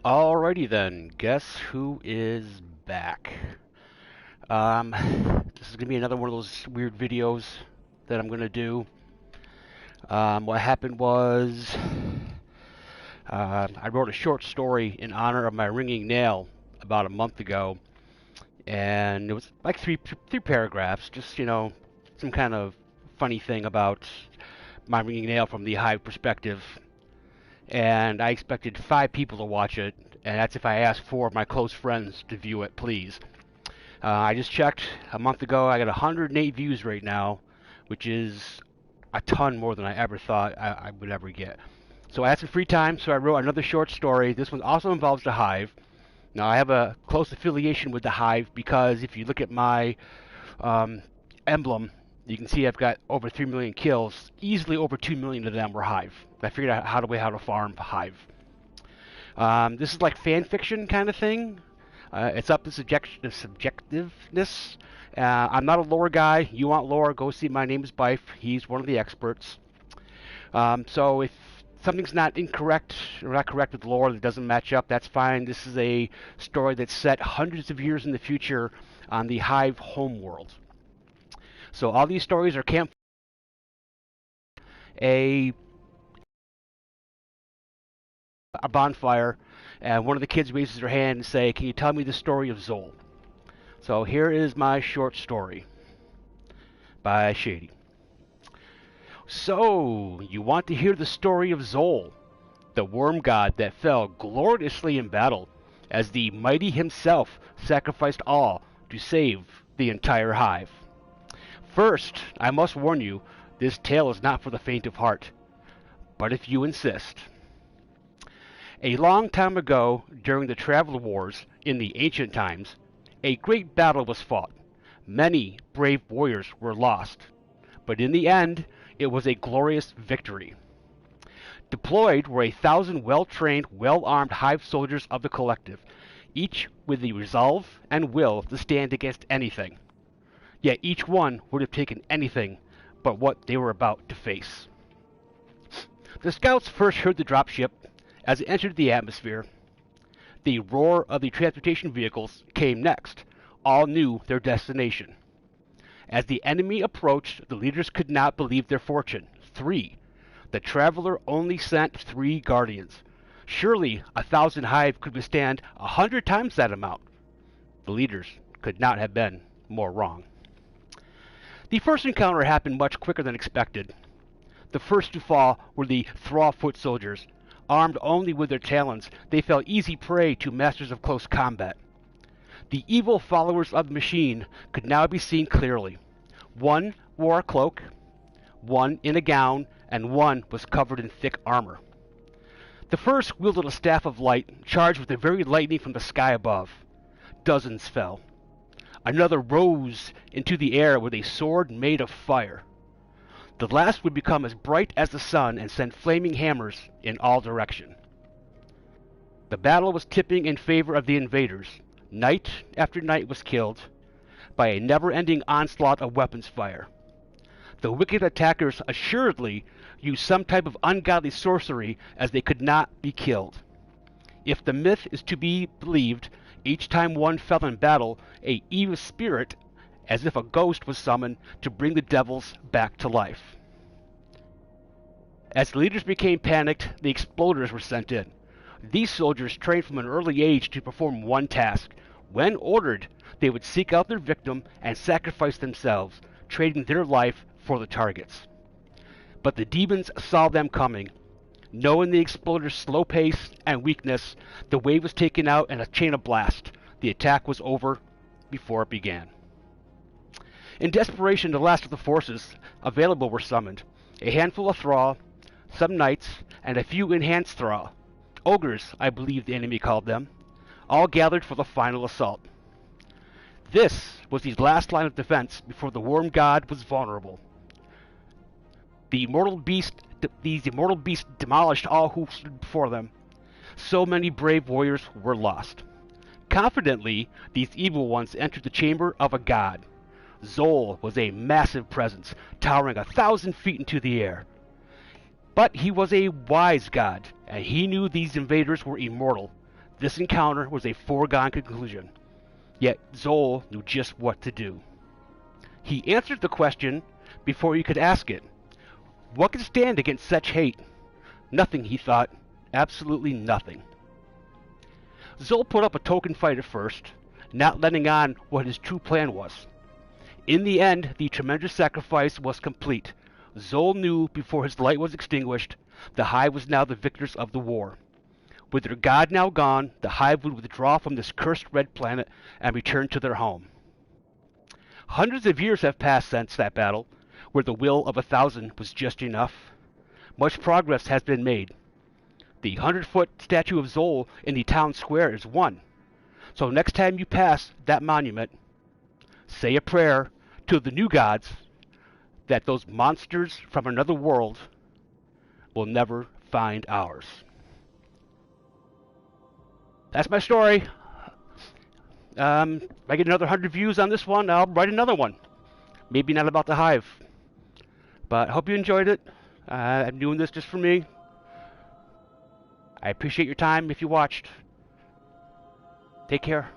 Alrighty then, guess who is back? This is gonna be another one of those weird videos that I'm gonna do. What happened was I wrote a short story in honor of my ringing nail about a month ago, and it was like three paragraphs, just some kind of funny thing about my ringing nail from the hive perspective. And I expected 5 people to watch it, and that's if I asked 4 of my close friends to view it, please. I just checked a month ago. I got 108 views right now, which is a ton more than I ever thought I would ever get. So I had some free time, so I wrote another short story. This one also involves the hive. Now, I have a close affiliation with the hive because if you look at my emblem, you can see I've got over 3 million kills. Easily over 2 million of them were hive. I figured out how to farm hive. This is like fan fiction kind of thing. It's up to subjectiveness. I'm not a lore guy. You want lore, go see My Name is Bife. He's one of the experts. So if something's not incorrect or not correct with lore that doesn't match up, that's fine. This is a story that's set hundreds of years in the future on the hive homeworld. So all these stories are a bonfire, and one of the kids raises their hand and say, "Can you tell me the story of Zol?" So here is my short story by Shady. So, you want to hear the story of Zol, the worm god that fell gloriously in battle, as the mighty himself sacrificed all to save the entire hive. First, I must warn you, this tale is not for the faint of heart, but if you insist. A long time ago, during the travel wars in the ancient times, a great battle was fought. Many brave warriors were lost, but in the end, it was a glorious victory. Deployed were 1,000 well-trained, well-armed hive soldiers of the collective, each with the resolve and will to stand against anything. Yet each one would have taken anything but what they were about to face. The scouts first heard the dropship as it entered the atmosphere. The roar of the transportation vehicles came next. All knew their destination. As the enemy approached, the leaders could not believe their fortune. 3. The traveler only sent 3 guardians. Surely 1,000 hive could withstand 100 times that amount. The leaders could not have been more wrong. The first encounter happened much quicker than expected. The first to fall were the Thrall foot soldiers. Armed only with their talons, they fell easy prey to masters of close combat. The evil followers of the machine could now be seen clearly. One wore a cloak, one in a gown, and one was covered in thick armor. The first wielded a staff of light, charged with the very lightning from the sky above. Dozens fell. Another rose into the air with a sword made of fire. The last would become as bright as the sun and send flaming hammers in all directions. The battle was tipping in favor of the invaders. Night after night was killed by a never-ending onslaught of weapons fire. The wicked attackers assuredly used some type of ungodly sorcery, as they could not be killed. If the myth is to be believed, each time one fell in battle, a evil spirit, as if a ghost, was summoned to bring the devils back to life. As the leaders became panicked, the exploders were sent in. These soldiers trained from an early age to perform one task. When ordered, they would seek out their victim and sacrifice themselves, trading their life for the targets. But the demons saw them coming. Knowing the exploders' slow pace and weakness, the wave was taken out in a chain of blast. The attack was over before it began. In desperation, the last of the forces available were summoned. A handful of Thrall, some knights, and a few enhanced Thrall. Ogres, I believe the enemy called them, all gathered for the final assault. This was the last line of defense before the worm god was vulnerable. These immortal beasts demolished all who stood before them. So many brave warriors were lost. Confidently, these evil ones entered the chamber of a god. Zol was a massive presence, towering 1,000 feet into the air. But he was a wise god, and he knew these invaders were immortal. This encounter was a foregone conclusion, yet Zol knew just what to do. He answered the question before he could ask it. What could stand against such hate? Nothing, he thought. Absolutely nothing. Zol put up a token fight at first, not letting on what his true plan was. In the end, the tremendous sacrifice was complete. Zol knew before his light was extinguished, the Hive was now the victors of the war. With their god now gone, the Hive would withdraw from this cursed red planet and return to their home. Hundreds of years have passed since that battle, where the will of 1,000 was just enough. Much progress has been made. The 100-foot statue of Zol in the town square is one. So next time you pass that monument, say a prayer to the new gods that those monsters from another world will never find ours. That's my story. If I get another 100 views on this one, I'll write another one. Maybe not about the Hive. But I hope you enjoyed it. I'm doing this just for me. I appreciate your time if you watched. Take care.